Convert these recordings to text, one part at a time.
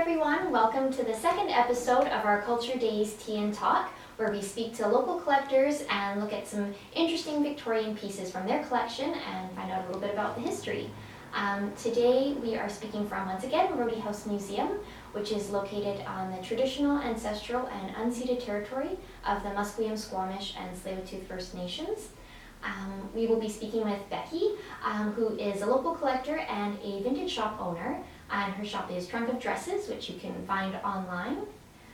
everyone, welcome to the second episode of our Culture Days Tea and Talk, where we speak to local collectors and look at some interesting Victorian pieces from their collection and find out a little bit about the history. Today we are speaking from, once again, Rhodey House Museum, which is located on the traditional, ancestral, and unceded territory of the Musqueam, Squamish, and Tsleil-Waututh First Nations. We will be speaking with Beckiy, who is a local collector and a vintage shop owner, and her shop is Trunk of Dresses, which you can find online.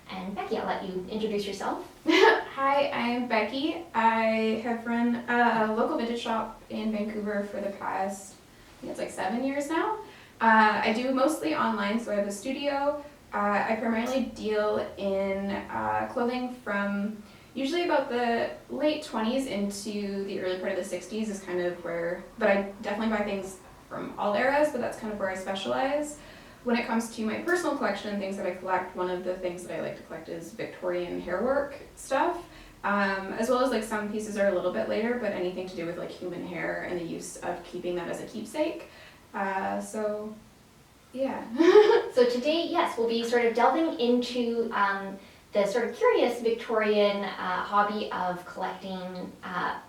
And Beckiy, I'll let you introduce yourself. Hi, I'm Beckiy. I have run a local vintage shop in Vancouver for the past, I think it's like 7 years now. I do mostly online, so I have a studio. I primarily deal in clothing from usually about the late 20s into the early part of the 60s is kind of where, but I definitely buy things from all eras, but that's kind of where I specialize. When it comes to my personal collection and things that I collect, one of the things that I like to collect is Victorian hairwork stuff, as well as like some pieces are a little bit later, but anything to do with like human hair and the use of keeping that as a keepsake. So yeah. So today, yes, we'll be sort of delving into the sort of curious Victorian hobby of collecting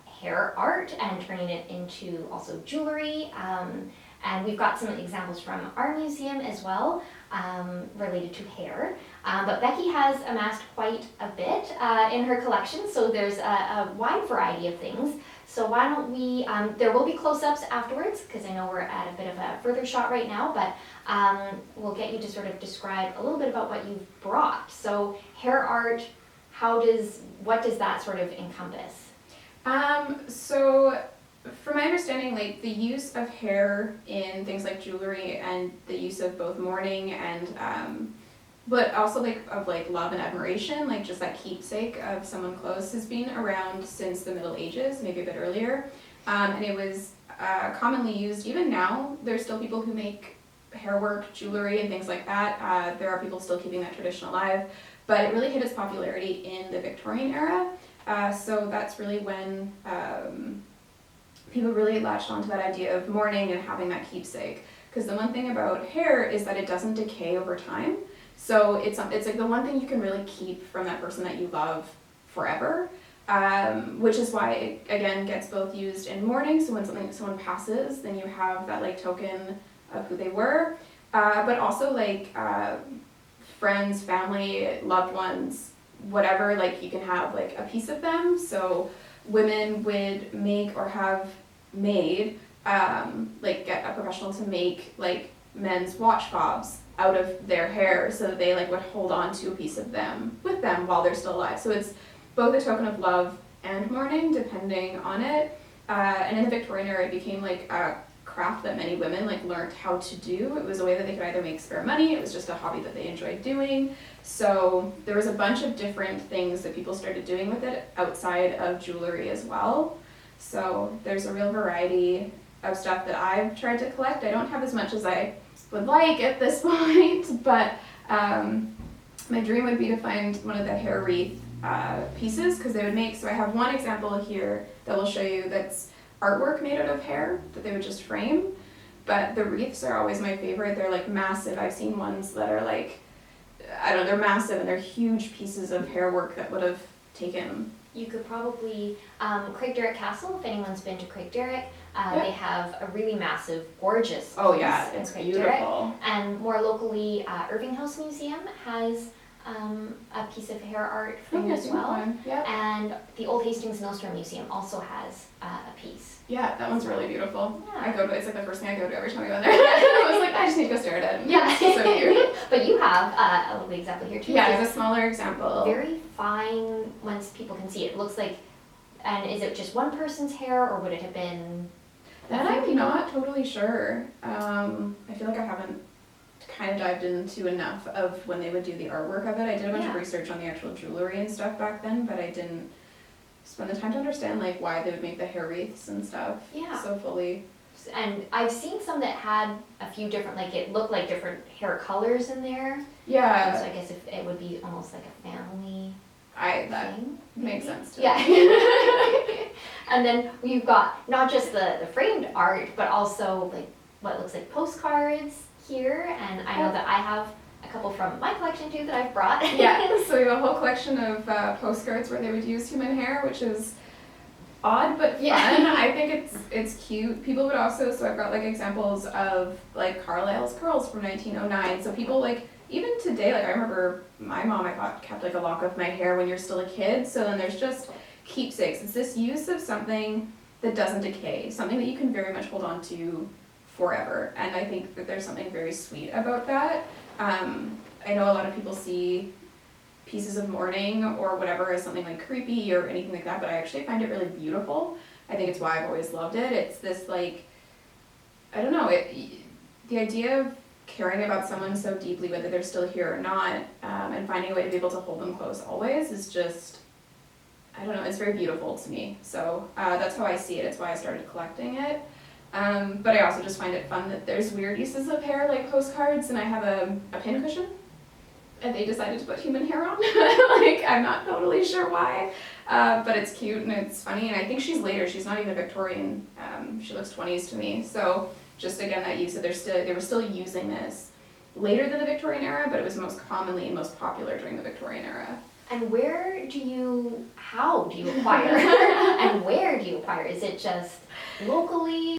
hair art and turning it into also jewelry. And we've got some examples from our museum as well related to hair. But Beckiy has amassed quite a bit in her collection, so there's a wide variety of things. So why don't we, there will be close-ups afterwards, because I know we're at a bit of a further shot right now, but we'll get you to sort of describe a little bit about what you've brought. So hair art, what does that sort of encompass? So from my understanding, like the use of hair in things like jewelry and the use of both mourning and but also like of like love and admiration, like just that keepsake of someone close has been around since the Middle Ages, maybe a bit earlier. And it was commonly used. Even now, there's still people who make hair work, jewelry, and things like that. There are people still keeping that tradition alive, but it really hit its popularity in the Victorian era. So that's really when people really latched onto that idea of mourning and having that keepsake. Because the one thing about hair is that it doesn't decay over time. So it's like the one thing you can really keep from that person that you love forever, which is why it, again, gets both used in mourning. So when someone passes, then you have that like token of who they were, but also like friends, family, loved ones, whatever, like you can have like a piece of them. So women would make or have made, like get a professional to make like men's watch fobs out of their hair so that they like would hold on to a piece of them with them while they're still alive. So it's both a token of love and mourning depending on it. And in the Victorian era it became like a craft that many women like learned how to do. It was a way that they could either make spare money, it was just a hobby that they enjoyed doing. So there was a bunch of different things that people started doing with it outside of jewelry as well. So there's a real variety of stuff that I've tried to collect. I don't have as much as I would like at this point, but my dream would be to find one of the hair wreath pieces, because they would make, so I have one example here that will show you that's artwork made out of hair that they would just frame, but the wreaths are always my favorite. They're like massive. I've seen ones that are like, I don't know, they're massive and they're huge pieces of hair work that would have taken. You could probably, Craigdarroch Castle, if anyone's been to Craigdarroch, Yeah. They have a really massive, gorgeous Oh yeah, piece in it's Craigdarroch. beautiful. And more locally, Irving House Museum has a piece of hair art framed as well. Yeah. And the Old Hastings Millstone Museum also has a piece. Yeah, that one's really beautiful. Yeah. I go to, it's like the first thing I go to every time I go in there. I was like, I just need to go stare at it. Yeah. It's so cute. But you have a lovely example here too. Yeah, it's a smaller example. Very fine once people can see it. It looks like, and is it just one person's hair or would it have been? That I'm not totally sure. I feel like I haven't kind of dived into enough of when they would do the artwork of it. I did a bunch of research on the actual jewelry and stuff back then, but I didn't spend the time to understand like why they would make the hair wreaths and stuff so fully. And I've seen some that had a few different, like it looked like different hair colors in there. Yeah. So I guess if it would be almost like a family That thing. makes sense to Yeah. me. And then we've got not just the framed art, but also like what looks like postcards here. And I know that I have a couple from my collection too that I've brought. Yeah, so we have a whole collection of postcards where they would use human hair, which is odd but fun. Yeah. I think it's cute. People would also, so I've got like examples of like Carlisle's curls from 1909. So people like, even today, like I remember my mom, I thought, kept like a lock of my hair when you're still a kid. So then there's just keepsakes. It's this use of something that doesn't decay, something that you can very much hold on to forever. And I think that there's something very sweet about that. I know a lot of people see pieces of mourning or whatever as something like creepy or anything like that, but I actually find it really beautiful. I think it's why I've always loved it. It's this like, I don't know, the idea of caring about someone so deeply, whether they're still here or not, and finding a way to be able to hold them close always is just, I don't know, it's very beautiful to me. So that's how I see it. It's why I started collecting it. But I also just find it fun that there's weird uses of hair, like postcards, and I have a pin cushion, and they decided to put human hair on. Like, I'm not totally sure why, but it's cute and it's funny, and I think she's later, she's not even Victorian, she looks 20s to me, so just again that use that they were still using this later than the Victorian era, but it was most commonly and most popular during the Victorian era. And how do you acquire? And where do you acquire? Is it just locally?